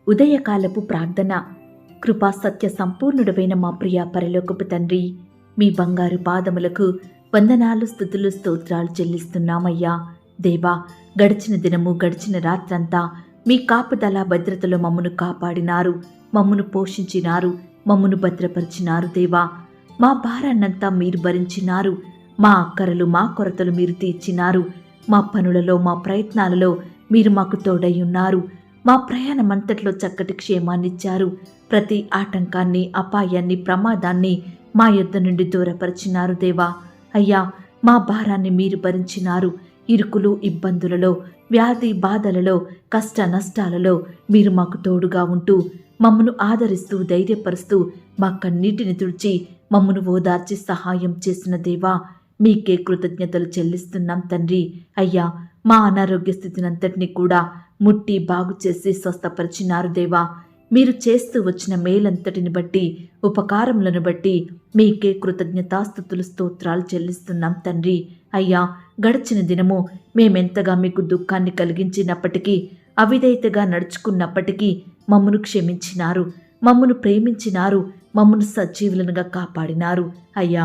ఉదయకాలపు ప్రార్థన. కృపా సత్య సంపూర్ణుడైన మా ప్రియ పరలోకపు తండ్రి, మీ బంగారు పాదములకు వందనాలు, స్తుతులు, స్తోత్రాలు చెల్లిస్తున్నామయ్యా. దేవా, గడిచిన దినము, గడిచిన రాత్రంతా మీ కాపుదల భద్రతలో మమ్మను కాపాడినారు, మమ్మను పోషించినారు, మమ్మను భద్రపరిచినారు. దేవా, మా భారాన్నంతా మీరు భరించినారు. మా అక్కరలు, మా కొరతలు మీరు తీర్చినారు. మా పనులలో, మా ప్రయత్నాలలో మీరు మాకు తోడై ఉన్నారు. మా ప్రయాణమంతట్లో చక్కటి క్షేమాన్నిచ్చారు. ప్రతి ఆటంకాన్ని, అపాయాన్ని, ప్రమాదాన్ని మా యొద్ద నుండి దూరపరిచినారు. దేవా అయ్యా, మా భారాన్ని మీరు భరించినారు. ఇరుకులు, ఇబ్బందులలో, వ్యాధి బాధలలో, కష్ట నష్టాలలో మీరు మాకు తోడుగా ఉంటూ మమ్మను ఆదరిస్తూ ధైర్యపరుస్తూ మా కన్నీటిని తుడిచి మమ్మను ఓదార్చి సహాయం చేసిన దేవా, మీకే కృతజ్ఞతలు చెల్లిస్తున్నాం తండ్రి. అయ్యా, మా అనారోగ్య స్థితినంతటినీ కూడా ముట్టి బాగు చేసి స్వస్థపరిచినారు. దేవా, మీరు చేస్తూ వచ్చిన మేలంతటిని బట్టి, ఉపకారములను బట్టి మీకే కృతజ్ఞతాస్తుతులు, స్తోత్రాలు చెల్లిస్తున్నాం తండ్రి. అయ్యా, గడిచిన దినము మేమెంతగా మీకు దుఃఖాన్ని కలిగించినప్పటికీ, అవిధేయతగా నడుచుకున్నప్పటికీ మమ్మను క్షమించినారు, మమ్మను ప్రేమించినారు, మమ్మను సజీవులనుగా కాపాడినారు. అయ్యా,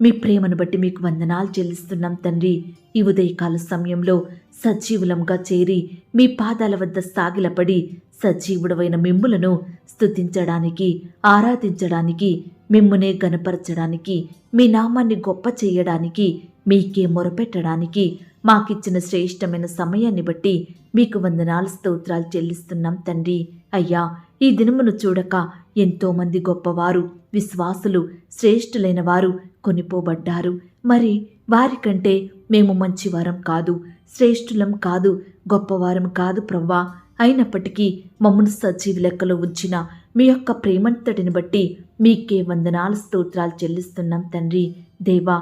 మీ ప్రేమను బట్టి మీకు వందనాలు చెల్లిస్తున్నాం తండ్రి. ఈ ఉదయకాల సమయంలో సజీవులంగా చేరి మీ పాదాల వద్ద సాగిలపడి సజీవుడవైన మిమ్ములను స్తుతించడానికి, ఆరాధించడానికి, మిమ్మునే గనపరచడానికి, మీ నామాన్ని గొప్ప చేయడానికి, మీకే మొరపెట్టడానికి మాకిచ్చిన శ్రేష్టమైన సమయాన్ని బట్టి మీకు వందనాలు, స్తోత్రాలు చెల్లిస్తున్నాం తండ్రి. అయ్యా, ఈ దినమును చూడక ఎంతోమంది గొప్పవారు, విశ్వాసులు, శ్రేష్ఠులైన వారు కొనిపోబడ్డారు. మరి వారికంటే మేము మంచివారం కాదు, శ్రేష్ఠులం కాదు, గొప్పవారం కాదు ప్రవ్వా. అయినప్పటికీ మమ్మను సజీవ లెక్కలో ఉంచిన మీ యొక్క ప్రేమంతటిని బట్టి మీకే వందనాలు, స్తోత్రాలు చెల్లిస్తున్నాం తండ్రి. దేవా,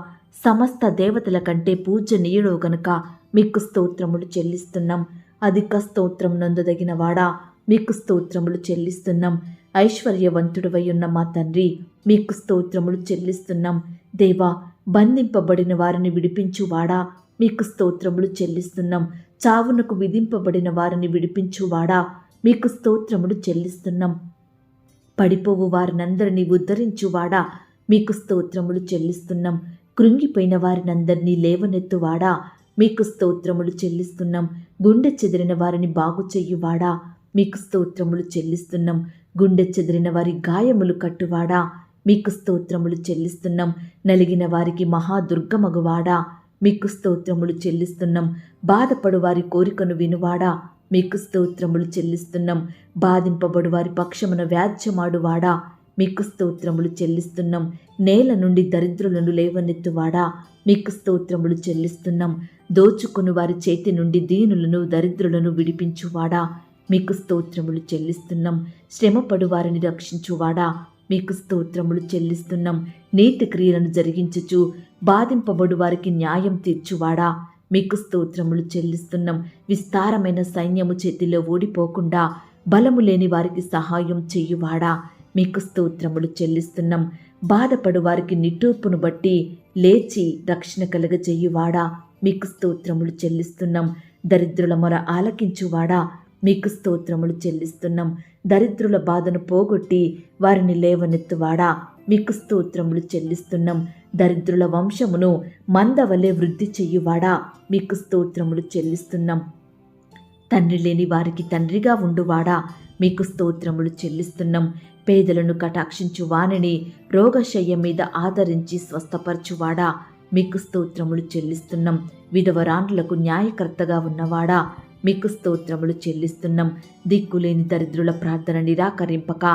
సమస్త దేవతల కంటే పూజనీయుడో గనుక మీకు స్తోత్రములు చెల్లిస్తున్నాం. అధిక స్తోత్రం నొందదగిన వాడా, మీకు స్తోత్రములు చెల్లిస్తున్నాం. ఐశ్వర్యవంతుడవై ఉన్న మా తండ్రి, మీకు స్తోత్రములు చెల్లిస్తున్నాం. దేవా, బంధింపబడిన వారిని విడిపించువాడా, మీకు స్తోత్రములు చెల్లిస్తున్నాం. చావునకు విధింపబడిన వారిని విడిపించువాడా, మీకు స్తోత్రములు చెల్లిస్తున్నాం. పడిపోవు వారినందరినీ ఉద్ధరించువాడా, మీకు స్తోత్రములు చెల్లిస్తున్నాం. కృంగిపోయిన వారినందరినీ లేవనెత్తువాడా, మీకు స్తోత్రములు చెల్లిస్తున్నాం. గుండె చెదిరిన వారిని బాగు చెయ్యువాడా, మీకు స్తోత్రములు చెల్లిస్తున్నాం. గుండె చెదిరిన వారి గాయములు కట్టువాడా, మీకు స్తోత్రములు చెల్లిస్తున్నాం. నలిగిన వారికి మహాదుర్గమగువాడా, మీకు స్తోత్రములు చెల్లిస్తున్నాం. బాధపడు వారి కోరికను వినువాడా, మీకు స్తోత్రములు చెల్లిస్తున్నాం. బాధింపబడు వారి పక్షమున వ్యాజ్యమాడువాడా, మీకు స్తోత్రములు చెల్లిస్తున్నాం. నేల నుండి దరిద్రులను లేవనెత్తువాడా, మీకు స్తోత్రములు చెల్లిస్తున్నాం. దోచుకుని వారి చేతి నుండి దీనులను, దరిద్రులను విడిపించువాడా, మీకు స్తోత్రములు చెల్లిస్తున్నాం. శ్రమపడు వారిని రక్షించువాడా, మీకు స్తోత్రములు చెల్లిస్తున్నాం. నీతి క్రియలను జరిగించుచు బాధింపబడు వారికి న్యాయం తీర్చువాడా, మీకు స్తోత్రములు చెల్లిస్తున్నాం. విస్తారమైన సైన్యము చేతిలో ఓడిపోకుండా బలము లేని వారికి సహాయం చెయ్యువాడా, మీకు స్తోత్రములు చెల్లిస్తున్నాం. బాధపడు వారికి నిట్టూర్పును బట్టి లేచి రక్షణ కలుగజేయువాడా, మీకు స్తోత్రములు చెల్లిస్తున్నాం. దరిద్రుల మొర ఆలకించువాడా, మీకు స్తోత్రములు చెల్లిస్తున్నాం. దరిద్రుల బాధను పోగొట్టి వారిని లేవనెత్తువాడా, మీకు స్తోత్రములు చెల్లిస్తున్నాం. దరిద్రుల వంశమును మందవలే వృద్ధి చెయ్యువాడా, మీకు స్తోత్రములు చెల్లిస్తున్నాం. తండ్రి లేని వారికి తండ్రిగా ఉండువాడా, మీకు స్తోత్రములు చెల్లిస్తున్నాం. పేదలను కటాక్షించు వానిని రోగశయ్య మీద ఆదరించి స్వస్థపరచువాడా, మీకు స్తోత్రములు చెల్లిస్తున్నాం. విధవరాండ్లకు న్యాయకర్తగా ఉన్నవాడా, మీకు స్తోత్రములు చెల్లిస్తున్నాం. దిక్కులేని దరిద్రుల ప్రార్థన నిరాకరింపక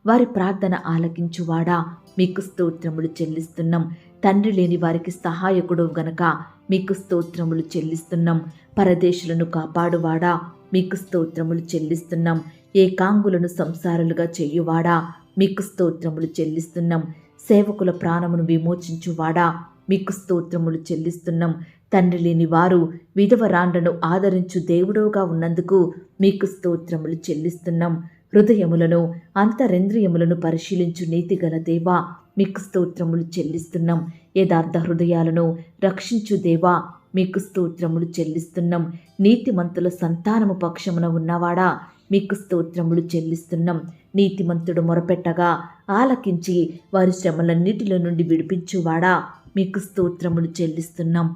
వారి ప్రార్థన ఆలకించువాడా, మీకు స్తోత్రములు చెల్లిస్తున్నాం. తండ్రి లేని వారికి సహాయకుడు గనక మీకు స్తోత్రములు చెల్లిస్తున్నాం. పరదేశులను కాపాడువాడా, మీకు స్తోత్రములు చెల్లిస్తున్నాం. ఏకాంగులను సంసారులుగా చేయువాడా, మీకు స్తోత్రములు చెల్లిస్తున్నాం. సేవకుల ప్రాణమును విమోచించువాడా, మీకు స్తోత్రములు చెల్లిస్తున్నాం. తండ్రి లేని వారు విధవరాండ్లను ఆదరించు దేవుడోగా ఉన్నందుకు మీకు స్తోత్రములు చెల్లిస్తున్నాం. హృదయములను, అంతరింద్రియములను పరిశీలించు నీతిగల దేవా, మీకు స్తోత్రములు చెల్లిస్తున్నాం. యథార్థ హృదయాలను రక్షించు దేవా, మీకు స్తోత్రములు చెల్లిస్తున్నాం. నీతిమంతుల సంతానము పక్షమున ఉన్నవాడా, మీకు స్తోత్రములు చెల్లిస్తున్నాం. నీతిమంతుడు మొరపెట్టగా ఆలకించి వారి శ్రమలన్నిటిలో నుండి విడిపించువాడా, మీకు స్తోత్రములు చెల్లిస్తున్నాం.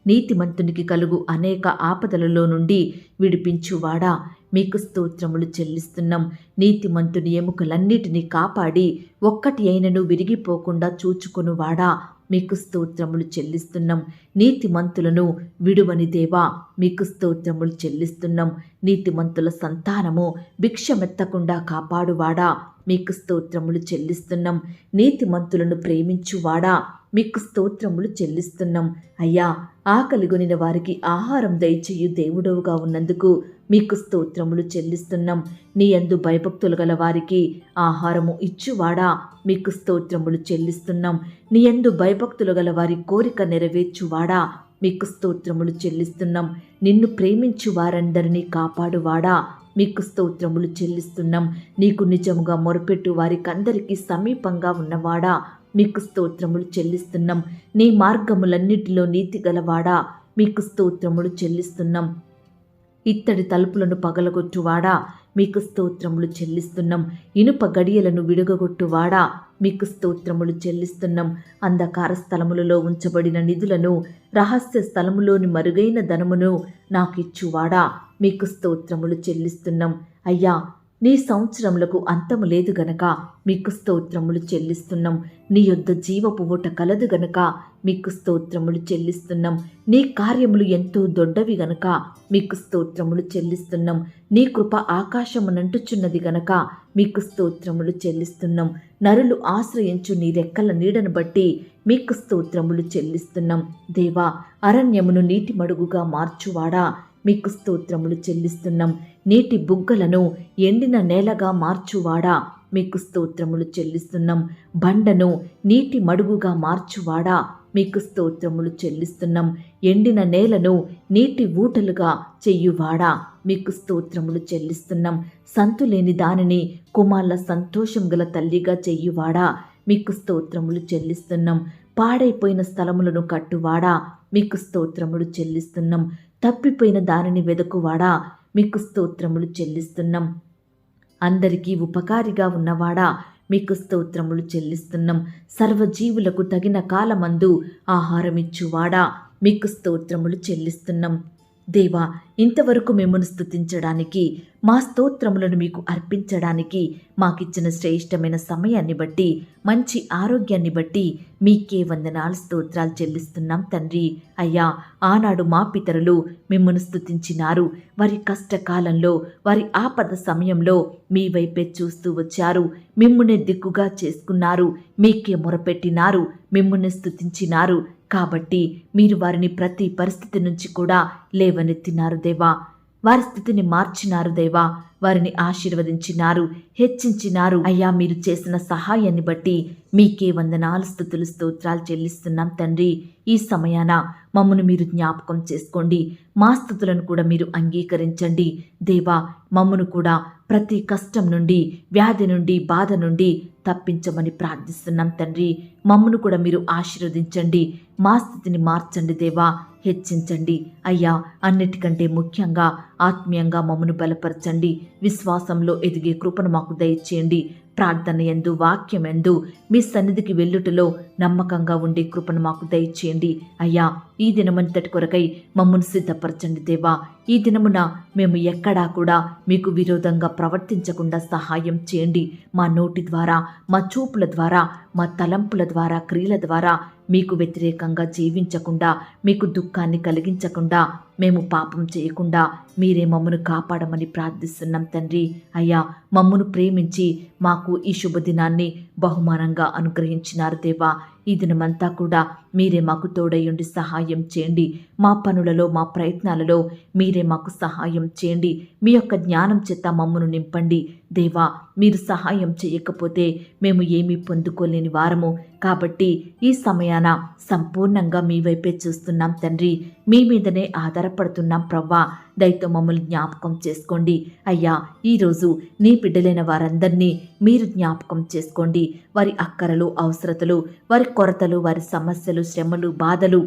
నీతిమంతునికి కలుగు అనేక ఆపదలలో నుండి విడిపించువాడా, మీకు స్తోత్రములు చెల్లిస్తున్నాం. నీతిమంతుని ఎముకలన్నిటినీ కాపాడి ఒక్కటి అయినను విరిగిపోకుండా చూచుకొనువాడా, మీకు స్తోత్రములు చెల్లిస్తున్నాం. నీతిమంతులను విడువని దేవా, మీకు స్తోత్రములు చెల్లిస్తున్నాం. నీతిమంతుల సంతానము భిక్షమెత్తకుండా కాపాడువాడా, మీకు స్తోత్రములు చెల్లిస్తున్నాం. నీతిమంతులను ప్రేమించువాడా, మీకు స్తోత్రములు చెల్లిస్తున్నాం. అయ్యా, ఆకలిగొనిన వారికి ఆహారం దయచేయు దేవుడవుగా ఉన్నందుకు మీకు స్తోత్రములు చెల్లిస్తున్నాం. నీ యందు భయభక్తులు గల వారికి ఆహారము ఇచ్చువాడా, మీకు స్తోత్రములు చెల్లిస్తున్నాం. నీ యందు భయభక్తులు గల వారి కోరిక నెరవేర్చువాడా, మీకు స్తోత్రములు చెల్లిస్తున్నాం. నిన్ను ప్రేమించు వారందరినీ కాపాడువాడా, మీకు స్తోత్రములు చెల్లిస్తున్నాం. నీకు నిజముగా మొరపెట్టు వారికందరికీ సమీపంగా ఉన్నవాడా, మీకు స్తోత్రములు చెల్లిస్తున్నాం. నీ మార్గములన్నిటిలో నీతి గలవాడా, మీకు స్తోత్రములు చెల్లిస్తున్నాం. ఇత్తడి తలుపులను పగలగొట్టువాడా, మీకు స్తోత్రములు చెల్లిస్తున్నాం. ఇనుప గడియలను విడుగగొట్టువాడా, మీకు స్తోత్రములు చెల్లిస్తున్నాం. అంధకార స్థలములలో ఉంచబడిన నిధులను, రహస్య స్థలములోని మరుగైన ధనమును నాకిచ్చువాడా, మీకు స్తోత్రములు చెల్లిస్తున్నాం. అయ్యా, నీ సంవత్సరములకు అంతము లేదు గనక మీకు స్తోత్రములు చెల్లిస్తున్నాం. నీ యొద్ద జీవపు ఊట కలదు గనక మీకు స్తోత్రములు చెల్లిస్తున్నాం. నీ కార్యములు ఎంతో దొడ్డవి గనక మీకు స్తోత్రములు చెల్లిస్తున్నాం. నీ కృప ఆకాశమునంటుచున్నది గనక మీకు స్తోత్రములు చెల్లిస్తున్నాం. నరులు ఆశ్రయించు నీ రెక్కల నీడను బట్టి మీకు స్తోత్రములు చెల్లిస్తున్నాం. దేవా, అరణ్యమును నీటి మడుగుగా మార్చువాడా, మీకు స్తోత్రములు చెల్లిస్తున్నాం. నీటి బుగ్గలను ఎండిన నేలగా మార్చువాడా, మీకు స్తోత్రములు చెల్లిస్తున్నాం. బండను నీటి మడుగుగా మార్చువాడా, మీకు స్తోత్రములు చెల్లిస్తున్నాం. ఎండిన నేలను నీటి ఊటలుగా చెయ్యువాడా, మీకు స్తోత్రములు చెల్లిస్తున్నాం. సంతులేని దానిని కుమార్ల సంతోషం గల తల్లిగా చెయ్యువాడా, మీకు స్తోత్రములు చెల్లిస్తున్నాం. పాడైపోయిన స్థలములను కట్టువాడా, మీకు స్తోత్రములు చెల్లిస్తున్నాం. తప్పిపోయిన దానిని వెదకువాడా, మీకు స్తోత్రములు చెల్లిస్తున్నాం. అందరికీ ఉపకారిగా ఉన్నవాడా, మీకు స్తోత్రములు చెల్లిస్తున్నాం. సర్వజీవులకు తగిన కాలమందు ఆహారమిచ్చువాడా, మీకు స్తోత్రములు చెల్లిస్తున్నాం. దేవా, ఇంతవరకు మిమ్మల్ని స్తుతించడానికి, మా స్తోత్రములను మీకు అర్పించడానికి మాకిచ్చిన శ్రేష్టమైన సమయాన్ని బట్టి, మంచి ఆరోగ్యాన్ని బట్టి మీకే వందనాలు, స్తోత్రాలు చెల్లిస్తున్నాం తండ్రి. అయ్యా, ఆనాడు మా పితరులు మిమ్మల్ని స్తుతించినారు. వారి కష్టకాలంలో, వారి ఆపద సమయంలో మీ వైపే చూస్తూ వచ్చారు. మిమ్మునే దిక్కుగా చేసుకున్నారు. మీకే మొరపెట్టినారు. మిమ్మునే స్తుతించినారు. కాబట్టి మీరు వారిని ప్రతి పరిస్థితి నుంచి కూడా లేవనెత్తినారు దేవా. వారి స్థితిని మార్చినారు దేవా. వారిని ఆశీర్వదించినారు, హెచ్చించినారు. అయ్యా, మీరు చేసిన సహాయాన్ని బట్టి మీకే వందనాలు, స్తుతులు, స్తోత్రాలు చెల్లిస్తున్నాం తండ్రి. ఈ సమయాన మమ్మను మీరు జ్ఞాపకం చేసుకోండి. మా స్థుతులను కూడా మీరు అంగీకరించండి దేవా. మమ్మను కూడా ప్రతి కష్టం నుండి, వ్యాధి నుండి, బాధ నుండి తప్పించమని ప్రార్థిస్తున్నాం తండ్రి. మమ్మను కూడా మీరు ఆశీర్వదించండి. మా స్థితిని మార్చండి దేవా, హెచ్చించండి. అయ్యా, అన్నిటికంటే ముఖ్యంగా ఆత్మీయంగా మమ్మను బలపరచండి. విశ్వాసంలో ఎదిగే కృపను మాకు దయచేయండి. ప్రార్థన యందు, వాక్యం యందు మీ సన్నిధికి వెళ్ళుటలో నమ్మకంగా ఉండే కృపను మాకు దయచేయండి. అయ్యా, ఈ దినమంతటి కొరకై మమ్మను సిద్ధపరచండి దేవా. ఈ దినమున మేము ఎక్కడా కూడా మీకు విరోధంగా ప్రవర్తించకుండా సహాయం చేయండి. మా నోటి ద్వారా, మా చూపుల ద్వారా, మా తలంపుల ద్వారా, క్రియల ద్వారా మీకు వ్యతిరేకంగా జీవించకుండా, మీకు దుఃఖాన్ని కలిగించకుండా, మేము పాపం చేయకుండా మీరే మమ్మను కాపాడమని ప్రార్థిస్తున్నాం తండ్రి. అయ్యా, మమ్మను ప్రేమించి మాకు ఈ శుభదినాన్ని బహుమానంగా అనుగ్రహించినారు దేవా. ఈ దినమంతా కూడా మీరే మాకు తోడయుండి సహాయం చేయండి. మా పనులలో, మా ప్రయత్నాలలో మీరే మాకు సహాయం చేయండి. మీ యొక్క జ్ఞానం చేత మమ్మను నింపండి దేవా. మీరు సహాయం చేయకపోతే మేము ఏమీ పొందుకోలేని వారము. కాబట్టి ఈ సమయాన సంపూర్ణంగా మీ వైపే చూస్తున్నాం తండ్రి. మీ మీదనే ఆధారపడుతున్నాం ప్రవ్వా. దయతో మమ్మల్ని జ్ఞాపకం చేసుకోండి అయ్యా. ఈరోజు నీ బిడ్డలైన వారందరినీ మీరు జ్ఞాపకం చేసుకోండి. వారి అక్కరలు, అవసరతలు, వారి కొరతలు, వారి సమస్యలు, శ్రమలు, బాధలు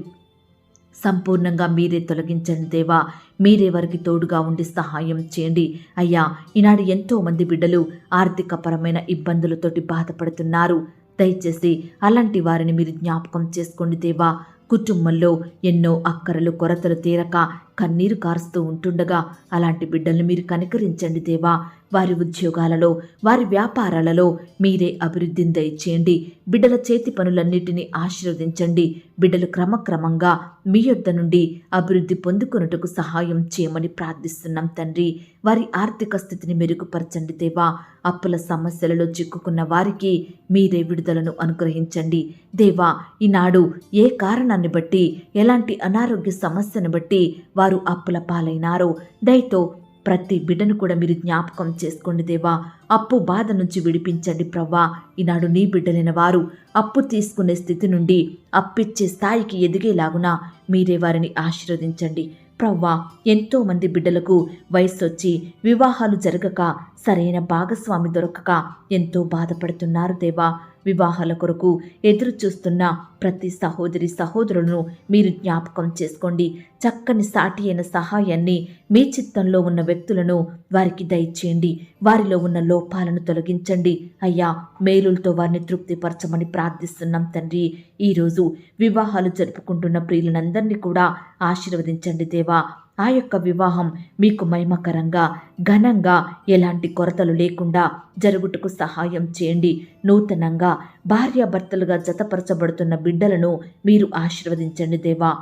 సంపూర్ణంగా మీరే తొలగించండి దేవా. మీరే వారికి తోడుగా ఉండి సహాయం చేయండి అయ్యా. ఈనాడు ఎంతో మంది బిడ్డలు ఆర్థికపరమైన ఇబ్బందులతోటి బాధపడుతున్నారు. దయచేసి అలాంటి వారిని మీరు జ్ఞాపకం చేసుకోండి దేవా. కుటుంబంలో ఎన్నో అక్కరలు కొరతలు తీరక కన్నీరు కారుస్తూ ఉంటుండగా అలాంటి బిడ్డల్ని మీరు కనికరించండి దేవా. వారి ఉద్యోగాలలో, వారి వ్యాపారాలలో మీరే అభివృద్ధిని దయచేయండి. బిడ్డల చేతి పనులన్నిటినీ ఆశీర్వదించండి. బిడ్డలు క్రమక్రమంగా మీ యొద్ద నుండి అభివృద్ధి పొందుకొనుటకు సహాయం చేయమని ప్రార్థిస్తున్నాం తండ్రి. వారి ఆర్థిక స్థితిని మెరుగుపరచండి దేవా. అప్పుల సమస్యలలో చిక్కుకున్న వారికి మీరే విడుదలను అనుగ్రహించండి దేవా. ఈనాడు ఏ కారణాన్ని బట్టి, ఎలాంటి అనారోగ్య సమస్యను బట్టి వారు అప్పుల పాలైనారో దయతో ప్రతి బిడ్డను కూడా మీరు జ్ఞాపకం చేసుకోండి దేవా. అప్పు బాధ నుంచి విడిపించండి ప్రవ్వా. ఈనాడు నీ బిడ్డలైన వారు అప్పు తీసుకునే స్థితి నుండి అప్పిచ్చే స్థాయికి ఎదిగేలాగున మీరే వారిని ఆశీర్వదించండి ప్రవ్వా. ఎంతో మంది బిడ్డలకు వయసు వచ్చి వివాహాలు జరగక సరైన భాగస్వామి దొరకక ఎంతో బాధపడుతున్నారు దేవా. వివాహాల కొరకు ఎదురు చూస్తున్న ప్రతి సహోదరి సహోదరులను మీరు జ్ఞాపకం చేసుకోండి. చక్కని సాటి అయిన సహాయాన్ని మీ చిత్తంలో ఉన్న వ్యక్తులను వారికి దయచేయండి. వారిలో ఉన్న లోపాలను తొలగించండి అయ్యా. మేలులతో వారిని తృప్తిపరచమని ప్రార్థిస్తున్నాం తండ్రి. ఈరోజు వివాహాలు జరుపుకుంటున్న ప్రియులందరినీ కూడా ఆశీర్వదించండి దేవా. ఆ యొక్క వివాహం మీకు మహిమకరంగా, ఘనంగా, ఎలాంటి కొరతలు లేకుండా జరుగుటకు సహాయం చేయండి. నూతనంగా భార్యాభర్తలుగా జతపరచబడుతున్న బిడ్డలను మీరు ఆశీర్వదించండి దేవా.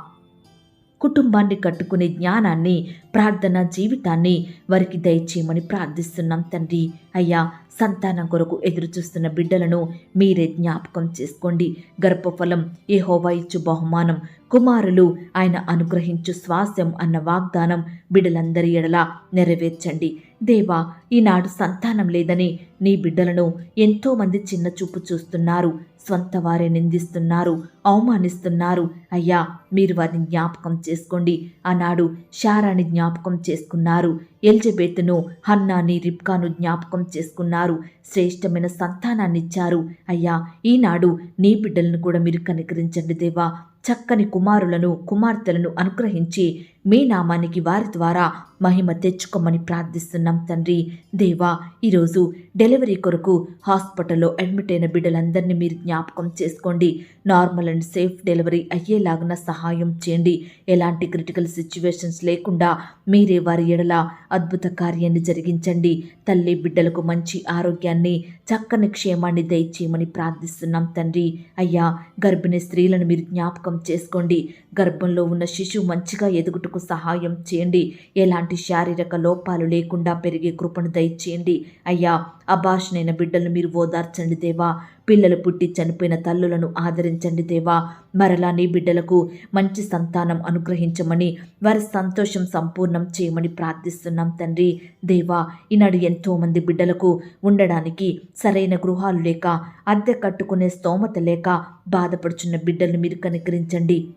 కుటుంబాన్ని కట్టుకునే జ్ఞానాన్ని, ప్రార్థన జీవితాన్ని వారికి దయచేయమని ప్రార్థిస్తున్నాం తండ్రి. అయ్యా, సంతానం కొరకు ఎదురు చూస్తున్న బిడ్డలను మీరే జ్ఞాపకం చేసుకోండి. గర్భఫలం యెహోవా ఇచ్చు బహుమానం, కుమారులు ఆయన అనుగ్రహించు స్వాస్యం అన్న వాగ్దానం బిడ్డలందరి ఎడల నెరవేర్చండి దేవా. ఈనాడు సంతానం లేదని నీ బిడ్డలను ఎంతోమంది చిన్న చూపు చూస్తున్నారు. స్వంత వారే నిందిస్తున్నారు, అవమానిస్తున్నారు. అయ్యా, మీరు వారిని జ్ఞాపకం చేసుకోండి. ఆనాడు శారాని జ్ఞాపకం చేసుకున్నారు. ఎలిజబెత్ను, హన్నాని, రిబ్కాను జ్ఞాపకం చేసుకున్నారు. శ్రేష్టమైన సంతానాన్ని ఇచ్చారు. అయ్యా, ఈనాడు నీ బిడ్డలను కూడా మీరు కనికరించండి దేవా. చక్కని కుమారులను, కుమార్తెలను అనుగ్రహించి మీ నామానికి వారి ద్వారా మహిమ తెచ్చుకోమని ప్రార్థిస్తున్నాం తండ్రి. దేవా, ఈరోజు డెలివరీ కొరకు హాస్పిటల్లో అడ్మిట్ అయిన బిడ్డలందరినీ మీరు జ్ఞాపకం చేసుకోండి. నార్మల్ అండ్ సేఫ్ డెలివరీ అయ్యేలాగున సహాయం చేయండి. ఎలాంటి క్రిటికల్ సిచ్యువేషన్స్ లేకుండా మీరే వారి ఎడల అద్భుత కార్యాన్ని జరిగించండి. తల్లి బిడ్డలకు మంచి ఆరోగ్యాన్ని, చక్కని క్షేమాన్ని దయచేయమని ప్రార్థిస్తున్నాం తండ్రి. అయ్యా, గర్భిణీ స్త్రీలను మీరు జ్ఞాపకం చేసుకోండి. గర్భంలో ఉన్న శిశువు మంచిగా ఎదుగుటకు సహాయం చేయండి. ఎలాంటి శారీరక లోపాలు లేకుండా పెరిగే కృపను దయచేయండి. అయ్యా, అభాషణైన బిడ్డలను మీరు ఓదార్చండి దేవా. పిల్లలు పుట్టి చనిపోయిన తల్లులను ఆదరించండి దేవా. మరలా నీ బిడ్డలకు మంచి సంతానం అనుగ్రహించమని, వారి సంతోషం సంపూర్ణం చేయమని ప్రార్థిస్తున్నాం తండ్రి. దేవా, ఈనాడు ఎంతోమంది బిడ్డలకు ఉండడానికి సరైన గృహాలు లేక, అద్దె కట్టుకునే స్తోమత లేక బాధపడుచున్న బిడ్డలను మీరు కనికరించండి.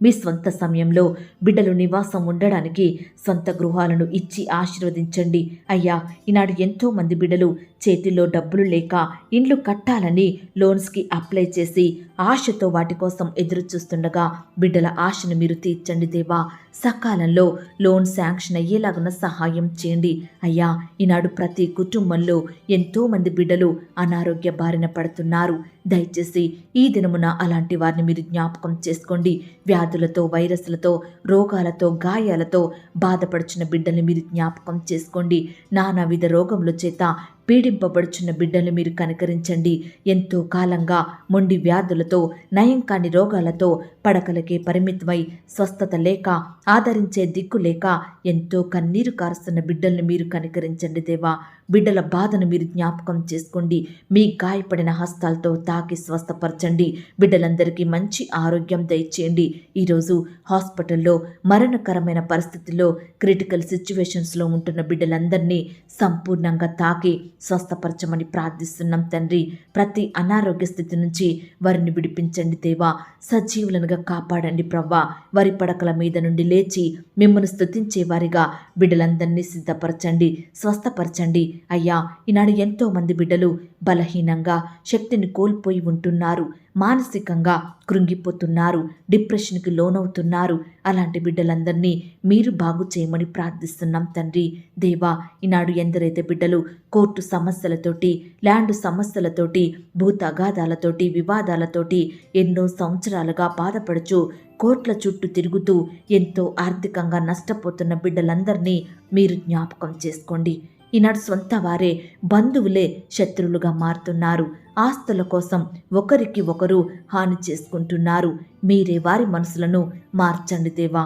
మీ స్వంత సమయంలో బిడ్డలు నివాసం ఉండడానికి సొంత గృహాలను ఇచ్చి ఆశీర్వదించండి. అయ్యా, ఈనాడు ఎంతోమంది బిడ్డలు చేతిలో డబ్బులు లేక ఇండ్లు కట్టాలని లోన్స్కి అప్లై చేసి ఆశతో వాటి కోసం ఎదురు చూస్తుండగా బిడ్డల ఆశను మీరు తీర్చండి దేవా. సకాలంలో లోన్ శాంక్షన్ అయ్యేలాగున సహాయం చేయండి. అయ్యా, ఈనాడు ప్రతి కుటుంబంలో ఎంతోమంది బిడ్డలు అనారోగ్య బారిన పడుతున్నారు. దయచేసి ఈ దినమున అలాంటి వారిని మీరు జ్ఞాపకం చేసుకోండి. వ్యాధులతో, వైరస్లతో, రోగాలతో, గాయాలతో బాధపడుచున్న బిడ్డల్ని మీరు జ్ఞాపకం చేసుకోండి. నానావిధ రోగముల చేత పీడింపబడుచున్న బిడ్డలు మీరు కనికరించండి. ఎంతో కాలంగా మొండి వ్యాధులతో, నయం కాని రోగాలతో పడకలకే పరిమితమై స్వస్థత లేక, ఆదరించే దిక్కు లేక ఎంతో కన్నీరు కారుస్తున్న బిడ్డల్ని మీరు కనికరించండి దేవా. బిడ్డల బాధను మీరు జ్ఞాపకం చేసుకోండి. మీ గాయపడిన హస్తాలతో తాకి స్వస్థపరచండి. బిడ్డలందరికీ మంచి ఆరోగ్యం దయచేయండి. ఈరోజు హాస్పిటల్లో మరణకరమైన పరిస్థితుల్లో, క్రిటికల్ సిచ్యువేషన్స్లో ఉంటున్న బిడ్డలందరినీ సంపూర్ణంగా తాకి స్వస్థపరచమని ప్రార్థిస్తున్నాం తండ్రి. ప్రతి అనారోగ్య స్థితి నుంచి వారిని విడిపించండి దేవా. సజీవులనుగా కాపాడండి ప్రవ్వా. వారి పడకల మీద నుండి లేచి మిమ్మల్ని స్తుతించే వారిగా బిడ్డలందరినీ సిద్ధపరచండి, స్వస్థపరచండి. అయ్యా, ఈనాడు ఎంతో మంది బిడ్డలు బలహీనంగా శక్తిని కోల్పోయి ఉంటున్నారు, మానసికంగా కృంగిపోతున్నారు, డిప్రెషన్కి లోనవుతున్నారు. అలాంటి బిడ్డలందరినీ మీరు బాగు చేయమని ప్రార్థిస్తున్నాం తండ్రి. దేవా, ఈనాడు ఎందరైతే బిడ్డలు కోర్టు సమస్యలతోటి, ల్యాండ్ సమస్యలతోటి, భూతగాదాలతోటి, వివాదాలతోటి ఎన్నో సంవత్సరాలుగా బాధపడుచు కోట్ల చుట్టూ తిరుగుతూ ఎంతో ఆర్థికంగా నష్టపోతున్న బిడ్డలందరినీ మీరు జ్ఞాపకం చేసుకోండి. ఈనాడు సొంత వారే బంధువులే శత్రువులుగా మారుతున్నారు. ఆస్తుల కోసం ఒకరికి ఒకరు హాని చేసుకుంటున్నారు. మీరే వారి మనసులను మార్చండి దేవా.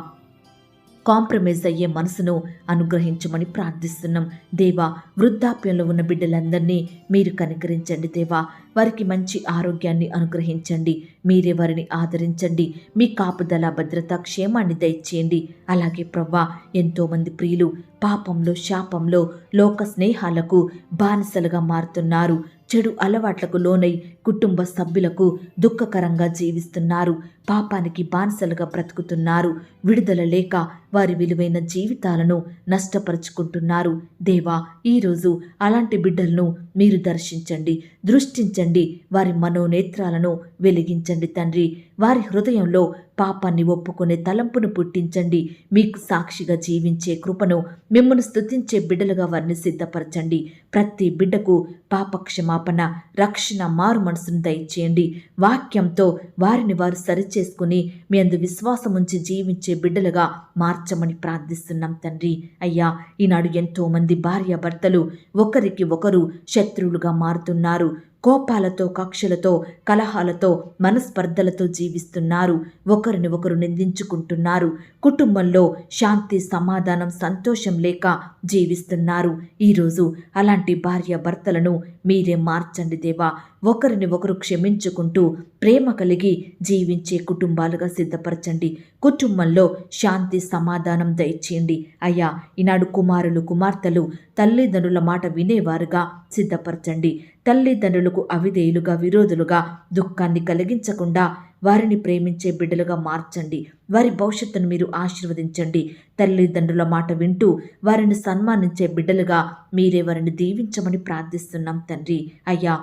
కాంప్రమైజ్ అయ్యే మనసును అనుగ్రహించమని ప్రార్థిస్తున్నాం దేవా. వృద్ధాప్యంలో ఉన్న బిడ్డలందరినీ మీరు కనికరించండి దేవా. వారికి మంచి ఆరోగ్యాన్ని అనుగ్రహించండి. మీరే వారిని ఆదరించండి. మీ కాపుదల, భద్రత, క్షేమాన్ని దయచేయండి. అలాగే ప్రవ్వా, ఎంతోమంది ప్రియులు పాపంలో, శాపంలో, లోక స్నేహాలకు బానిసలుగా మారుతున్నారు. చెడు అలవాట్లకు లోనై కుటుంబ సభ్యులకు దుఃఖకరంగా జీవిస్తున్నారు. పాపానికి బానిసలుగా బ్రతుకుతున్నారు. విడుదల లేక వారి విలువైన జీవితాలను నష్టపరుచుకుంటున్నారు. దేవా, ఈరోజు అలాంటి బిడ్డలను మీరు దర్శించండి, దృష్టించండి. వారి మనోనేత్రాలను వెలిగించండి తండ్రి. వారి హృదయంలో పాపాన్ని ఒప్పుకునే తలంపును పుట్టించండి. మీకు సాక్షిగా జీవించే కృపను, మిమ్మల్ని స్తుతించే బిడ్డలుగా వారిని సిద్ధపరచండి. ప్రతి బిడ్డకు పాపక్షమాపణ, రక్షణ, మారు మనసును దయచేయండి. వాక్యంతో వారిని వారు సరిచేసుకుని మీ అందు విశ్వాసం ఉంచి జీవించే బిడ్డలుగా మార్చమని ప్రార్థిస్తున్నాం తండ్రి. అయ్యా, ఈనాడు ఎంతో మంది భార్యాభర్తలు ఒకరికి ఒకరు శత్రువులుగా మారుతున్నారు. కోపాలతో, కక్షలతో, కలహాలతో, మనస్పర్ధలతో జీవిస్తున్నారు. ఒకరిని ఒకరు నిందించుకుంటున్నారు. కుటుంబంలో శాంతి, సమాధానం, సంతోషం లేక జీవిస్తున్నారు. ఈరోజు అలాంటి భార్యాభర్తలను మీరే మార్చండి దేవా. ఒకరిని ఒకరు క్షమించుకుంటూ ప్రేమ కలిగి జీవించే కుటుంబాలుగా సిద్ధపరచండి. కుటుంబంలో శాంతి, సమాధానం దయచేయండి. అయ్యా, ఈనాడు కుమారులు, కుమార్తెలు తల్లిదండ్రుల మాట వినేవారుగా సిద్ధపరచండి. తల్లిదండ్రులకు అవిధేయులుగా, విరోధులుగా, దుఃఖాన్ని కలిగించకుండా వారిని ప్రేమించే బిడ్డలుగా మార్చండి. వారి భవిష్యత్తును మీరు ఆశీర్వదించండి. తల్లిదండ్రుల మాట వింటూ వారిని సన్మానించే బిడ్డలుగా మీరే వారిని దీవించమని ప్రార్థిస్తున్నాం తండ్రి. అయ్యా,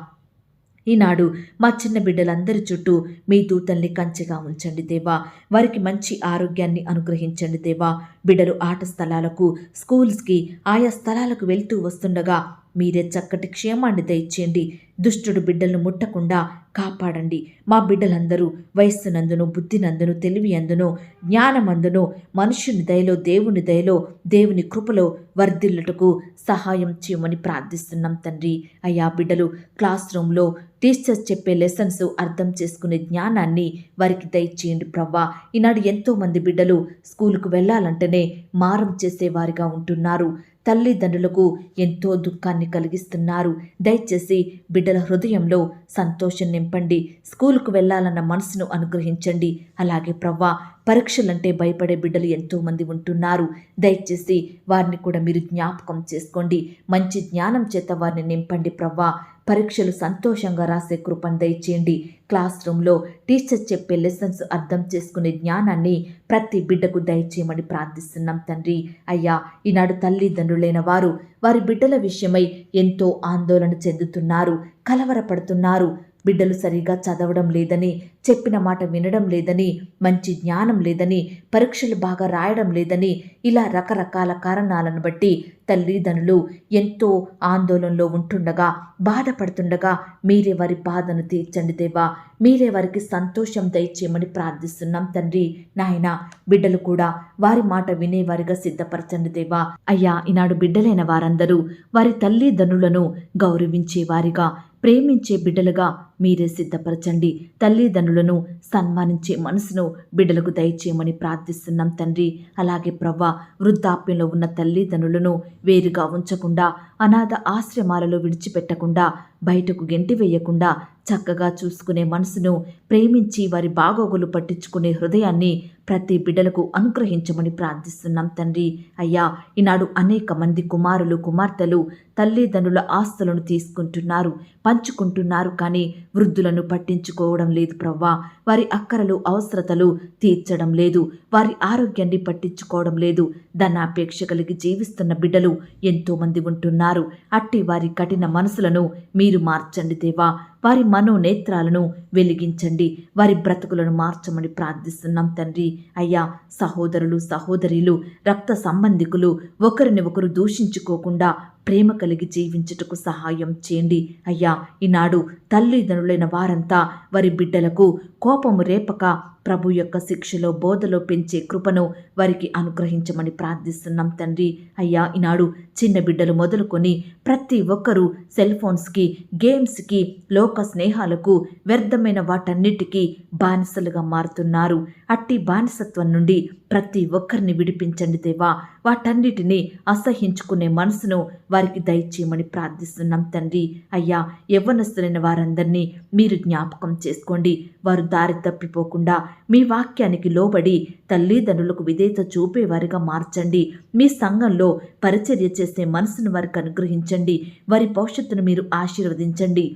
ఈనాడు మా చిన్న బిడ్డలందరి చుట్టూ మీ దూతల్ని కంచెగా ఉంచండి దేవా. వారికి మంచి ఆరోగ్యాన్ని అనుగ్రహించండి దేవా. బిడ్డలు ఆట స్థలాలకు, స్కూల్స్కి, ఆయా స్థలాలకు వెళ్తూ వస్తుండగా మీరే చక్కటి క్షేమాన్ని దయచేయండి. దుష్టుడు బిడ్డలను ముట్టకుండా కాపాడండి. మా బిడ్డలందరూ వయస్సునందును, బుద్ధినందును, తెలివి అందును, జ్ఞానమందును, మనుషుని దయలో, దేవుని దయలో, దేవుని కృపలో వర్ధిల్లుటకు సహాయం చేయమని ప్రార్థిస్తున్నాం తండ్రి. అయ్యా, బిడ్డలు క్లాస్ రూమ్లో టీచర్స్ చెప్పే లెసన్స్ అర్థం చేసుకునే జ్ఞానాన్ని వారికి దయచేయండి ప్రవ్వా. ఈనాడు ఎంతోమంది బిడ్డలు స్కూలుకు వెళ్ళాలంటేనే మారం చేసేవారిగా ఉంటున్నారు. తల్లిదండ్రులకు ఎంతో దుఃఖాన్ని కలిగిస్తున్నారు. దయచేసి బిడ్డల హృదయంలో సంతోషం నింపండి. స్కూలుకు వెళ్ళాలన్న మనసును అనుగ్రహించండి. అలాగే ప్రవ్వా, పరీక్షలంటే భయపడే బిడ్డలు ఎంతోమంది ఉంటున్నారు. దయచేసి వారిని కూడా మీరు జ్ఞాపకం చేసుకోండి. మంచి జ్ఞానం చేత వారిని నింపండి ప్రవ్వా. పరీక్షలు సంతోషంగా రాసే కృపను దయచేయండి. క్లాస్ రూమ్లో టీచర్ చెప్పే లెసన్స్ అర్థం చేసుకునే జ్ఞానాన్ని ప్రతి బిడ్డకు దయచేయమని ప్రార్థిస్తున్నాం తండ్రి. అయ్యా, ఈనాడు తల్లిదండ్రులైన వారు వారి బిడ్డల విషయమై ఎంతో ఆందోళన చెందుతున్నారు, కలవరపడుతున్నారు. బిడ్డలు సరిగా చదవడం లేదని, చెప్పిన మాట వినడం లేదని, మంచి జ్ఞానం లేదని, పరీక్షలు బాగా రాయడం లేదని, ఇలా రకరకాల కారణాలను బట్టి తల్లిదండ్రులు ఎంతో ఆందోళనలో ఉంటుండగా, బాధపడుతుండగా మీరే వారి బాధను తీర్చండి దేవా. మీరే వారికి సంతోషం దయచేయమని ప్రార్థిస్తున్నాం తండ్రి. నాయన, బిడ్డలు కూడా వారి మాట వినేవారిగా సిద్ధపరచండి దేవా. అయ్యా, ఈనాడు బిడ్డలైన వారందరూ వారి తల్లిదండ్రులను గౌరవించే వారిగా, ప్రేమించే బిడ్డలుగా మీరే సిద్ధపరచండి. తల్లిదండ్రులను సన్మానించే మనసును బిడ్డలకు దయచేయమని ప్రార్థిస్తున్నాం తండ్రి. అలాగే ప్రవ్వా, వృద్ధాప్యంలో ఉన్న తల్లిదండ్రులను వేరుగా ఉంచకుండా, అనాథ ఆశ్రమాలలో విడిచిపెట్టకుండా, బయటకు గెంటి వేయకుండా చక్కగా చూసుకునే మనసును, ప్రేమించి వారి బాగోగులు పట్టించుకునే హృదయాన్ని ప్రతి బిడ్డలకు అనుగ్రహించమని ప్రార్థిస్తున్నాం తండ్రి. అయ్యా, ఈనాడు అనేక మంది కుమారులు, కుమార్తెలు తల్లిదండ్రుల ఆస్తులను తీసుకుంటున్నారు, పంచుకుంటున్నారు. కానీ వృద్ధులను పట్టించుకోవడం లేదు ప్రవ్వా. వారి అక్కరలు, అవసరతలు తీర్చడం లేదు. వారి ఆరోగ్యాన్ని పట్టించుకోవడం లేదు. ధనాపేక్ష కలిగి జీవిస్తున్న బిడ్డలు ఎంతోమంది ఉంటున్నారు. ఉంటున్నారు. అట్టి వారి కఠిన మనసులను మీరు మార్చండి దేవా. వారి మనోనేత్రాలను వెలిగించండి. వారి బ్రతుకులను మార్చమని ప్రార్థిస్తున్నాం తండ్రి. అయ్యా, సహోదరులు సహోదరీలు రక్త సంబంధికులు ఒకరిని ఒకరు దూషించుకోకుండా ప్రేమ కలిగి జీవించుటకు సహాయం చేయండి. అయ్యా, ఈనాడు తల్లిదండ్రులైన వారంతా వారి బిడ్డలకు కోపము రేపక ప్రభు యొక్క శిక్షలో బోధలో పెంచే కృపను వారికి అనుగ్రహించమని ప్రార్థిస్తున్నాం తండ్రి. అయ్యా, ఈనాడు చిన్న బిడ్డలు మొదలుకొని ప్రతి ఒక్కరూ సెల్ ఫోన్స్కి, గేమ్స్కి, లోక స్నేహాలకు, వ్యర్థమైన వాటన్నిటికీ బానిసలుగా మారుతున్నారు. అట్టి బానిసత్వం నుండి ప్రతి ఒక్కరిని విడిపించండి దేవా. వాటన్నిటినీ అసహించుకునే మనసును వారికి దయచేయమని ప్రార్థిస్తున్నాం తండ్రి. అయ్యా, యవ్వనస్తులైన వారందరినీ మీరు జ్ఞాపకం చేసుకోండి. వారు దారి తప్పిపోకుండా మీ వాక్యానికి లోబడి తల్లిదండ్రులకు విధేయత చూపేవారిగా మార్చండి. మీ సంఘంలో పరిచర్య చేసే మనసును వారికి అనుగ్రహించండి. వారి భవిష్యత్తును మీరు ఆశీర్వదించండి.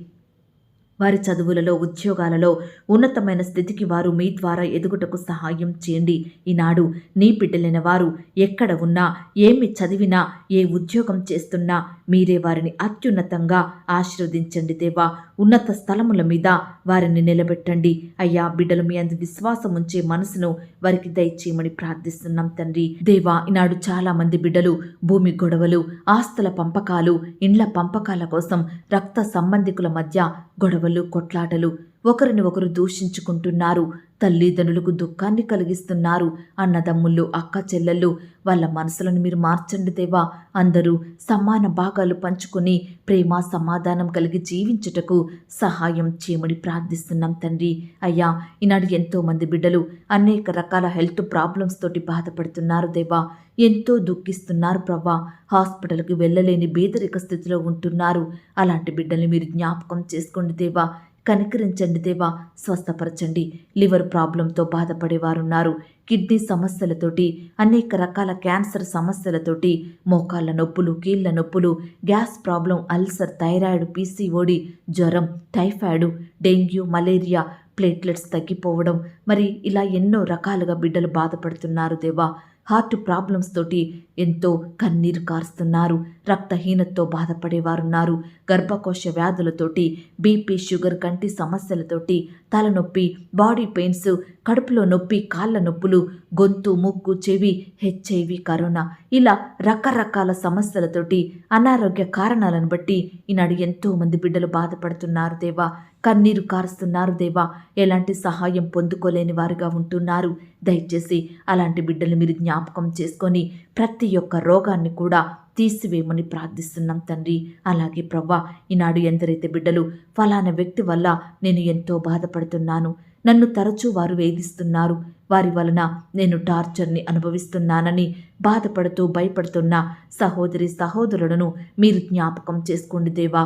వారి చదువులలో, ఉద్యోగాలలో ఉన్నతమైన స్థితికి వారు మీ ద్వారా ఎదుగుటకు సహాయం చేయండి. ఈనాడు నీ బిడ్డలైన వారు ఎక్కడ ఉన్నా, ఏమి చదివినా, ఏ ఉద్యోగం చేస్తున్నా మీరే వారిని అత్యున్నతంగా ఆశీర్వదించండి దేవా. ఉన్నత స్థలముల మీద వారిని నిలబెట్టండి. అయ్యా, బిడ్డలు మీ అందు విశ్వాసం ఉంచే మనసును వారికి దయచేయమని ప్రార్థిస్తున్నాం తండ్రి. దేవా, ఈనాడు చాలా మంది బిడ్డలు భూమి గొడవలు, ఆస్తుల పంపకాలు, ఇండ్ల పంపకాల కోసం రక్త సంబంధికుల మధ్య గొడవలు, కొట్లాటలు, ఒకరిని ఒకరు దూషించుకుంటున్నారు. తల్లిదండ్రులకు దుఃఖాన్ని కలిగిస్తున్నారు. అన్నదమ్ముళ్ళు, అక్క చెల్లెళ్ళు వాళ్ళ మనసులను మీరు మార్చండి దేవా. అందరూ సమాన భాగాలు పంచుకొని ప్రేమ సమాధానం కలిగి జీవించుటకు సహాయం చేయమని ప్రార్థిస్తున్నాం తండ్రి. అయ్యా, ఈనాడు ఎంతో మంది బిడ్డలు అనేక రకాల హెల్త్ ప్రాబ్లమ్స్ తోటి బాధపడుతున్నారు దేవా. ఎంతో దుఃఖిస్తున్నారు ప్రభా. హాస్పిటల్కి వెళ్ళలేని బీదరిక స్థితిలో ఉంటున్నారు. అలాంటి బిడ్డల్ని మీరు జ్ఞాపకం చేసుకోండి దేవా. కనికరించండి దేవా. స్వస్థపరచండి. లివర్ ప్రాబ్లంతో బాధపడేవారున్నారు. కిడ్నీ సమస్యలతోటి, అనేక రకాల క్యాన్సర్ సమస్యలతోటి, మోకాళ్ళ నొప్పులు, కీళ్ళ నొప్పులు, gas problem, ulcer, thyroid, PCOD, జ్వరం, టైఫాయిడ్, డెంగ్యూ, మలేరియా, ప్లేట్లెట్స్ తగ్గిపోవడం, మరి ఇలా ఎన్నో రకాలుగా బిడ్డలు బాధపడుతున్నారు దేవా. హార్ట్ ప్రాబ్లమ్స్ తోటి ఎంతో కన్నీరు కారుస్తున్నారు. రక్తహీనతతో బాధపడేవారున్నారు. గర్భకోశ వ్యాధులతోటి, బీపీ, షుగర్, కంటి సమస్యలతోటి, తలనొప్పి, బాడీ పెయిన్స్, కడుపులో నొప్పి, కాళ్ళ నొప్పులు, గొంతు, ముక్కు, చెవి, హెచ్ఐవి, కరోనా, ఇలా రకరకాల సమస్యలతోటి, అనారోగ్య కారణాలను బట్టి ఈనాడు ఎంతో మంది బిడ్డలు బాధపడుతున్నారు దేవా. కన్నీరు కారుస్తున్నారు దేవా. ఎలాంటి సహాయం పొందుకోలేని వారుగా ఉంటున్నారు. దయచేసి అలాంటి బిడ్డలు మీరు జ్ఞాపకం చేసుకొని ప్రతి ఒక్క రోగాన్ని కూడా తీసివేయమని ప్రార్థిస్తున్నాం తండ్రి. అలాగే ప్రవ్వా, ఈనాడు ఎందరైతే బిడ్డలు ఫలానా వ్యక్తి వల్ల నేను ఎంతో బాధపడుతున్నాను, నన్ను తరచూ వారు వేధిస్తున్నారు, వారి వలన నేను టార్చర్ని అనుభవిస్తున్నానని బాధపడుతూ భయపడుతున్న సహోదరి సహోదరులను మీరు జ్ఞాపకం చేసుకోండి దేవా.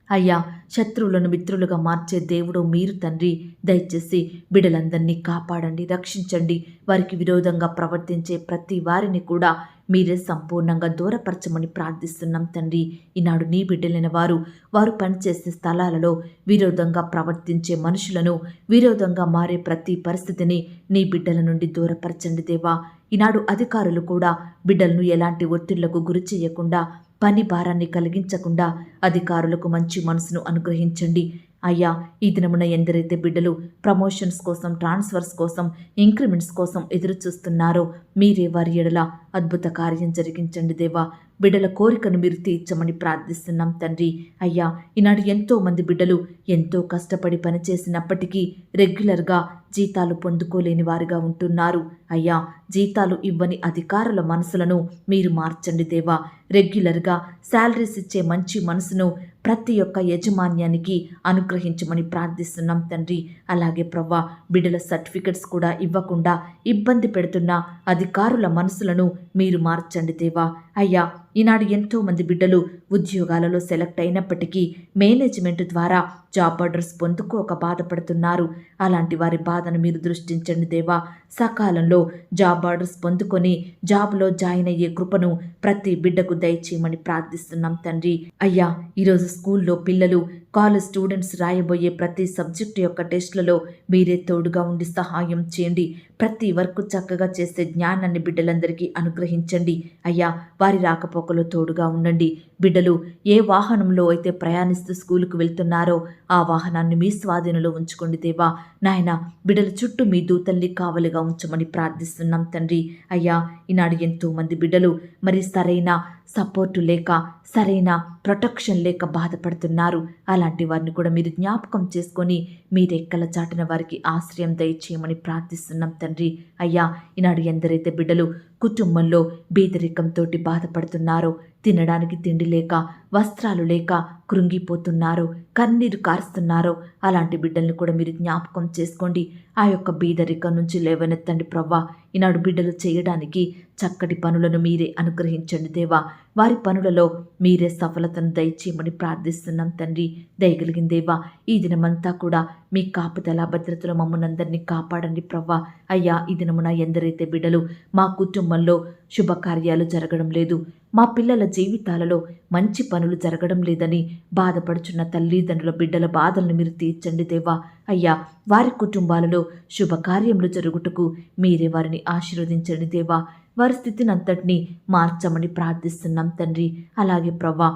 అయ్యా, శత్రువులను మిత్రులుగా మార్చే దేవుడు మీరు తండ్రి. దయచేసి బిడ్డలందరినీ కాపాడండి, రక్షించండి. వారికి విరోధంగా ప్రవర్తించే ప్రతి వారిని కూడా మీరే సంపూర్ణంగా దూరపరచమని ప్రార్థిస్తున్నాం తండ్రి. ఈనాడు నీ బిడ్డలైన వారు పనిచేసే స్థలాలలో విరోధంగా ప్రవర్తించే మనుషులను, విరోధంగా మారే ప్రతి పరిస్థితిని నీ బిడ్డల నుండి దూరపరచండి దేవా. ఈనాడు అధికారులు కూడా బిడ్డలను ఎలాంటి ఒత్తిళ్లకు గురి చేయకుండా, పని భారాన్ని కలిగించకుండా అధికారులకు మంచి మనసును అనుగ్రహించండి. అయ్యా, ఈ దినమున ఎందరైతే బిడ్డలు ప్రమోషన్స్ కోసం, ట్రాన్స్ఫర్స్ కోసం, ఇంక్రిమెంట్స్ కోసం ఎదురు చూస్తున్నారో మీరే వారి ఎడల అద్భుత కార్యం జరిగించండి దేవా. బిడ్డల కోరికను మీరు తీర్చమని ప్రార్థిస్తున్నాం తండ్రి. అయ్యా, ఈనాడు ఎంతో మంది బిడ్డలు ఎంతో కష్టపడి పనిచేసినప్పటికీ రెగ్యులర్గా జీతాలు పొందుకోలేని వారిగా ఉంటున్నారు. అయ్యా, జీతాలు ఇవ్వని అధికారుల మనసులను మీరు మార్చండి దేవా. రెగ్యులర్గా శాలరీస్ ఇచ్చే మంచి మనసును ప్రతి ఒక్క యజమాన్యానికి అనుగ్రహించమని ప్రార్థిస్తున్నాం తండ్రి. అలాగే ప్రవ్వా, బిడ్డల సర్టిఫికెట్స్ కూడా ఇవ్వకుండా ఇబ్బంది పెడుతున్న అధికారుల మనసులను మీరు మార్చండి దేవా. అయ్యా, ఈనాడు ఎంతో మంది బిడ్డలు ఉద్యోగాలలో సెలెక్ట్ అయినప్పటికీ మేనేజ్మెంట్ ద్వారా జాబ్ ఆర్డర్స్ పొందుకోక బాధపడుతున్నారు. అలాంటి వారి బాధను మీరు దృష్టించండి దేవా. సకాలంలో జాబ్ ఆర్డర్స్ పొందుకొని జాబ్లో జాయిన్ అయ్యే కృపను ప్రతి బిడ్డకు దయచేయమని ప్రార్థిస్తున్నాం తండ్రి. అయ్యా, ఈరోజు స్కూల్లో పిల్లలు కాలేజ్ స్టూడెంట్స్ రాయబోయే ప్రతి సబ్జెక్టు యొక్క టెస్టులలో మీరే తోడుగా ఉండి సహాయం చేయండి. ప్రతి వర్క్ చక్కగా చేసే జ్ఞానాన్ని బిడ్డలందరికీ అనుగ్రహించండి. అయ్యా, వారి రాకపోకలో తోడుగా ఉండండి. బిడ్డలు ఏ వాహనంలో అయితే ప్రయాణిస్తూ స్కూలుకు వెళ్తున్నారో ఆ వాహనాన్ని మీ స్వాధీనంలో ఉంచుకోండి దేవా. నాయన, బిడ్డల చుట్టూ మీ దూతల్ని కావలిగా ఉంచమని ప్రార్థిస్తున్నాం తండ్రి. అయ్యా, ఈనాడు ఎంతో మంది బిడ్డలు మరి సరైన సపోర్టు లేక, సరైన ప్రొటెక్షన్ లేక బాధపడుతున్నారు. అలాంటి వారిని కూడా మీరు జ్ఞాపకం చేసుకొని మీ రెక్కల చాటున వారికి ఆశ్రయం దయచేయమని ప్రార్థిస్తున్నాం తండ్రి. అయ్యా, ఈనాడు ఎందరైతే బిడ్డలు కుటుంబంలో బీదరికంతో బాధపడుతున్నారో, తినడానికి తిండి లేక, వస్త్రాలు లేక కృంగిపోతున్నారో, కన్నీరు కారుస్తున్నారో అలాంటి బిడ్డల్ని కూడా మీరు జ్ఞాపకం చేసుకోండి. ఆ యొక్క బీదరికం నుంచి లేవనెత్తండి ప్రవ్వా. ఈనాడు బిడ్డలు చేయడానికి చక్కటి పనులను మీరే అనుగ్రహించండి దేవా. వారి పనులలో మీరే సఫలతను దయచేయమని ప్రార్థిస్తున్నాం తండ్రి. దయగలిగిన దేవా, ఈ దినమంతా కూడా మీ కాపుదల భద్రతలో మమ్మల్ని అందరినీ కాపాడండి ప్రవ్వా. అయ్యా, ఈ దినమున ఎందరైతే బిడ్డలు మా కుటుంబంలో శుభకార్యాలు జరగడం లేదు, మా పిల్లల జీవితాలలో మంచి పనులు జరగడం లేదని బాధపడుచున్న తల్లిదండ్రుల బిడ్డల బాధలను మీరు తీర్చండి దేవా. అయ్యా, వారి కుటుంబాలలో శుభకార్యములు జరుగుటకు మీరే వారిని ఆశీర్వదించండి దేవా. వారి స్థితిని అంతటినీ మార్చమని ప్రార్థిస్తున్నాం తండ్రి. అలాగే ప్రవ్వా,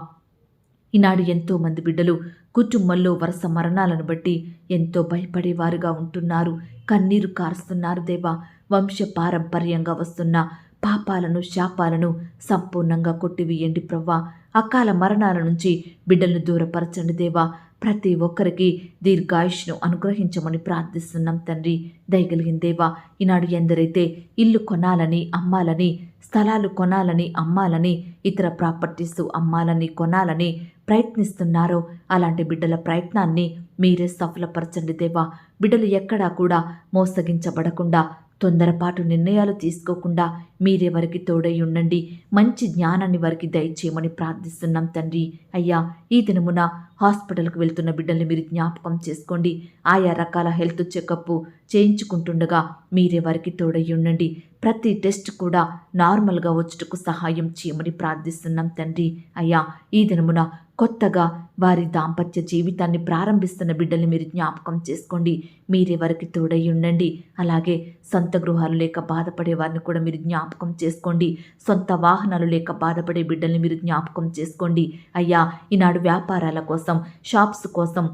ఈనాడు ఎంతో మంది బిడ్డలు కుటుంబంలో వరుస మరణాలను బట్టి ఎంతో భయపడేవారుగా ఉంటున్నారు, కన్నీరు కారుస్తున్నారు దేవా. వంశ పారంపర్యంగా వస్తున్న పాపాలను, శాపాలను సంపూర్ణంగా కొట్టివేయండి ప్రవ్వా. అకాల మరణాల నుంచి బిడ్డలను దూరపరచండి దేవా. ప్రతి ఒక్కరికి దీర్ఘాయుష్ను అనుగ్రహించమని ప్రార్థిస్తున్నాం తండ్రి. దయగలిగిన దేవా, ఈనాడు ఎందరైతే ఇల్లు కొనాలని, అమ్మాలని, స్థలాలు కొనాలని, అమ్మాలని, ఇతర ప్రాపర్టీస్ అమ్మాలని, కొనాలని ప్రయత్నిస్తున్నారో అలాంటి బిడ్డల ప్రయత్నాన్ని మీరే సఫలపరచండి దేవా. బిడ్డలు ఎక్కడా కూడా మోసగించబడకుండా, తొందరపాటు నిర్ణయాలు తీసుకోకుండా మీరే వారికి తోడై ఉండండి. మంచి జ్ఞానాన్ని వారికి దయచేయమని ప్రార్థిస్తున్నాం తండ్రి. అయ్యా, ఈ దినమున హాస్పిటల్కి వెళ్తున్న బిడ్డల్ని మీరు జ్ఞాపకం చేసుకోండి. ఆయా రకాల హెల్త్ చెకప్ చేయించుకుంటుండగా మీరే వారికి తోడై ఉండండి. ప్రతి టెస్ట్ కూడా నార్మల్గా వచ్చుటకు సహాయం చేయమని ప్రార్థిస్తున్నాం తండ్రి. అయ్యా, ఈ దినమున కొత్తగా వారి దాంపత్య జీవితాన్ని ప్రారంభిస్తున్న బిడ్డల్ని మీరు జ్ఞాపకం చేసుకోండి. మీరే వారికి తోడై ఉండండి. అలాగే సొంత గృహాలు లేక బాధపడే వారిని కూడా మీరు జ్ఞాపకం చేసుకోండి. సొంత వాహనాలు లేక బాధపడే బిడ్డల్ని మీరు జ్ఞాపకం చేసుకోండి. అయ్యా, ఈనాడు వ్యాపారాల కోసం, షాప్స్ కోసం,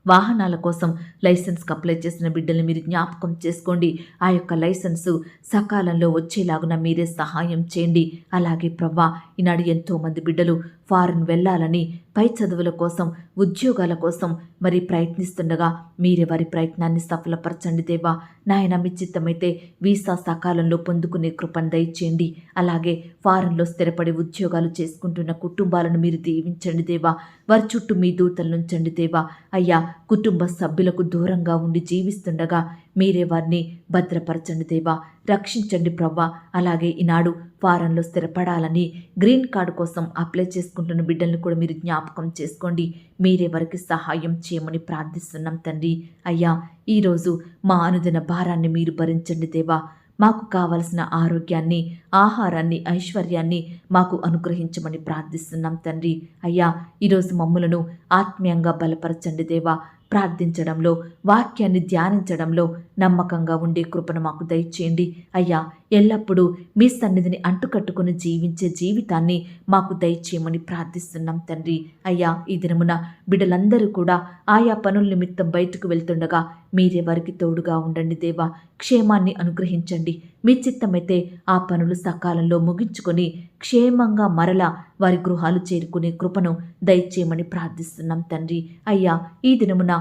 వాహనాల కోసం లైసెన్స్కి అప్లై చేసిన బిడ్డల్ని మీరు జ్ఞాపకం చేసుకోండి. ఆ యొక్క లైసెన్సు సకాలంలో వచ్చేలాగున మీరే సహాయం చేయండి. అలాగే ప్రవ్వా, ఈనాడు ఎంతోమంది బిడ్డలు ఫారెన్ వెళ్ళాలని, పై చదువుల కోసం, ఉద్యోగాల కోసం మరి ప్రయత్నిస్తుండగా మీరే వారి ప్రయత్నాన్ని సఫలపరచండి దేవా. నాయన, మీ చిత్తమైతే వీసా సకాలంలో పొందుకునే కృపను దయచేయండి. అలాగే ఫారెన్లో స్థిరపడి ఉద్యోగాలు చేసుకుంటున్న కుటుంబాలను మీరు దీవించండి దేవా. వారి చుట్టూ మీ దూతలను ఉంచండి దేవా. అయ్యా, కుటుంబ సభ్యులకు దూరంగా ఉండి జీవిస్తుండగా మీరే వారిని భద్రపరచండి దేవా. రక్షించండి ప్రవ్వా. అలాగే ఈనాడు ఫారెన్లో స్థిరపడాలని, గ్రీన్ కార్డు కోసం అప్లై చేసుకుంటున్న బిడ్డలను కూడా మీరు జ్ఞాపకం చేసుకోండి. మీరే వారికి సహాయం చేయమని ప్రార్థిస్తున్నాం తండ్రి. అయ్యా, ఈరోజు మా అనుదిన భారాన్ని మీరు భరించండి దేవా. మాకు కావలసిన ఆరోగ్యాన్ని, ఆహారాన్ని, ఐశ్వర్యాన్ని మాకు అనుగ్రహించమని ప్రార్థిస్తున్నాం తండ్రి. అయ్యా, ఈరోజు మమ్ములను ఆత్మీయంగా బలపరచండి దేవా. ప్రార్థించడంలో, వాక్యాన్ని ధ్యానించడంలో నమ్మకంగా ఉండే కృపను మాకు దయచేయండి. అయ్యా, ఎల్లప్పుడూ మీ సన్నిధిని అంటుకట్టుకుని జీవించే జీవితాన్ని మాకు దయచేయమని ప్రార్థిస్తున్నాం తండ్రి. అయ్యా, ఈ దినమున బిడ్డలందరూ కూడా ఆయా పనుల నిమిత్తం బయటకు వెళ్తుండగా మీరే వారికి తోడుగా ఉండండి దేవా. క్షేమాన్ని అనుగ్రహించండి. మీ చిత్తమైతే ఆ పనులు సకాలంలో ముగించుకొని క్షేమంగా మరలా వారి గృహాలు చేరుకునే కృపను దయచేయమని ప్రార్థిస్తున్నాం తండ్రి. అయ్యా, ఈ దినమున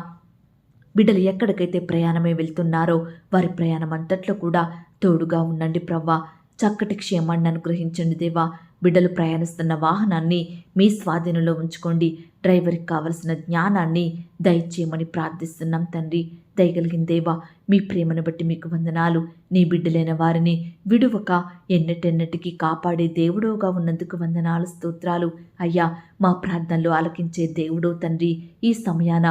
బిడ్డలు ఎక్కడికైతే ప్రయాణమే వెళ్తున్నారో వారి ప్రయాణం అంతట్లో కూడా తోడుగా ఉండండి ప్రవ్వా. చక్కటి క్షేమాన్ని అనుగ్రహించండి దేవా. బిడ్డలు ప్రయాణిస్తున్న వాహనాన్ని మీ స్వాధీనంలో ఉంచుకోండి. డ్రైవర్కి కావలసిన జ్ఞానాన్ని దయచేయమని ప్రార్థిస్తున్నాం తండ్రి. దయగలిగిన దేవా, మీ ప్రేమను బట్టి మీకు వందనాలు. నీ బిడ్డలైన వారిని విడువక ఎన్నటెన్నటికీ కాపాడే దేవుడోగా ఉన్నందుకు వందనాలు, స్తోత్రాలు. అయ్యా, మా ప్రార్థనలు ఆలకించే దేవుడో తండ్రి, ఈ సమయాన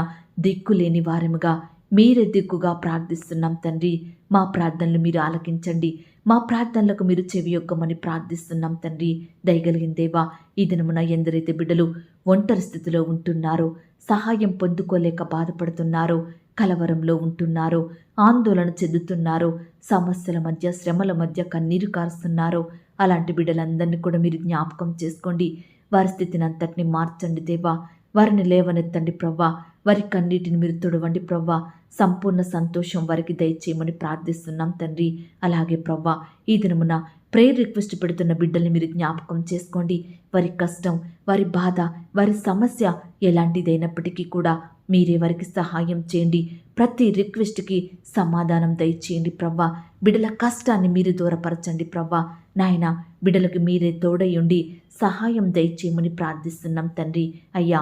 దిక్కులేని వారముగా మీరే దిక్కుగా ప్రార్థిస్తున్నాం తండ్రి. మా ప్రార్థనలు మీరు ఆలకించండి. మా ప్రార్థనలకు మీరు చెవియొగ్గమని ప్రార్థిస్తున్నాం తండ్రి. దయగలిగిన దేవా, ఈ దినమున ఎందరైతే బిడ్డలు ఒంటరి స్థితిలో ఉంటున్నారో, సహాయం పొందుకోలేక బాధపడుతున్నారో, కలవరంలో ఉంటున్నారో, ఆందోళన చెందుతున్నారో, సమస్యల మధ్య శ్రమల మధ్య కన్నీరు కారుస్తున్నారో, అలాంటి బిడ్డలందరినీ కూడా మీరు జ్ఞాపకం చేసుకోండి. వారి స్థితిని అంతటిని మార్చండి దేవా. వారిని లేవనెత్తండి ప్రవ్వా. వారి కన్నీటిని మీరు తుడవండి ప్రవ్వా. సంపూర్ణ సంతోషం వారికి దయచేయమని ప్రార్థిస్తున్నాం తండ్రి. అలాగే ప్రవ్వా, ఈ దినమున ప్రేయర్ రిక్వెస్ట్ పెడుతున్న బిడ్డల్ని మీరు జ్ఞాపకం చేసుకోండి. వారి కష్టం, వారి బాధ, వారి సమస్య ఎలాంటిదైనప్పటికీ కూడా మీరే వారికి సహాయం చేయండి. ప్రతి రిక్వెస్ట్కి సమాధానం దయచేయండి ప్రవ్వా. బిడ్డల కష్టాన్ని మీరు దూరపరచండి ప్రవ్వా. నాయన, బిడ్డలకు మీరే తోడయుండి సహాయం దయచేయమని ప్రార్థిస్తున్నాం తండ్రి. అయ్యా,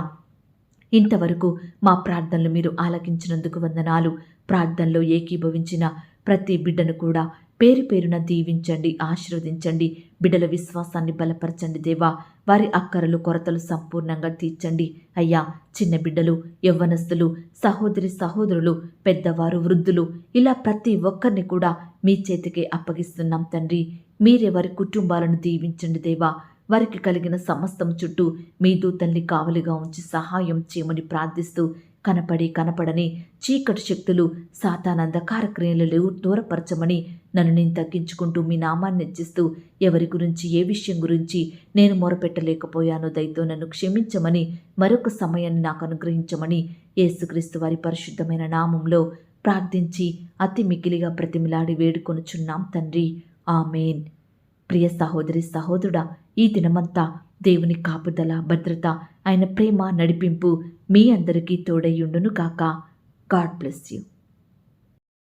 ఇంతవరకు మా ప్రార్థనలు మీరు ఆలకించినందుకు వందనాలు. ప్రార్థనలో ఏకీభవించిన ప్రతి బిడ్డను కూడా పేరు పేరున దీవించండి, ఆశీర్వదించండి. బిడ్డల విశ్వాసాన్ని బలపరచండి దేవా. వారి అక్కరలు కొరతలు సంపూర్ణంగా తీర్చండి అయ్యా. చిన్న బిడ్డలు, యవ్వనస్తులు, సహోదరి సహోదరులు, పెద్దవారు, వృద్ధులు, ఇలా ప్రతి ఒక్కరిని కూడా మీ చేతికే అప్పగిస్తున్నాం తండ్రి. మీరే వారి కుటుంబాలను దీవించండి దేవా. వారికి కలిగిన సమస్తం చుట్టూ మీ దూతల్ని కావలిగా ఉంచి సహాయం చేయమని ప్రార్థిస్తూ, కనపడని చీకటి శక్తులు, సాతానంధకార క్రియలు దూరపరచమని నన్ను నేను తగ్గించుకుంటూ మీ నామాన్ని హెచ్చిస్తూ, ఎవరి గురించి ఏ విషయం గురించి నేను మొరపెట్టలేకపోయానో దయతో నన్ను క్షమించమని, మరొక సమయాన్ని నాకు అనుగ్రహించమని యేసుక్రీస్తు వారి పరిశుద్ధమైన నామంలో ప్రార్థించి అతి మిక్కిలిగా ప్రతిమిలాడి వేడుకొనుచున్నాం తండ్రి. ఆమేన్. ప్రియ సహోదరి సహోదరుడా, ఈ దినమంతా దేవుని కాపుదల, భద్రత, ఆయన ప్రేమ, నడిపింపు మీ అందరికీ తోడయ్యుండును కాక. God bless you.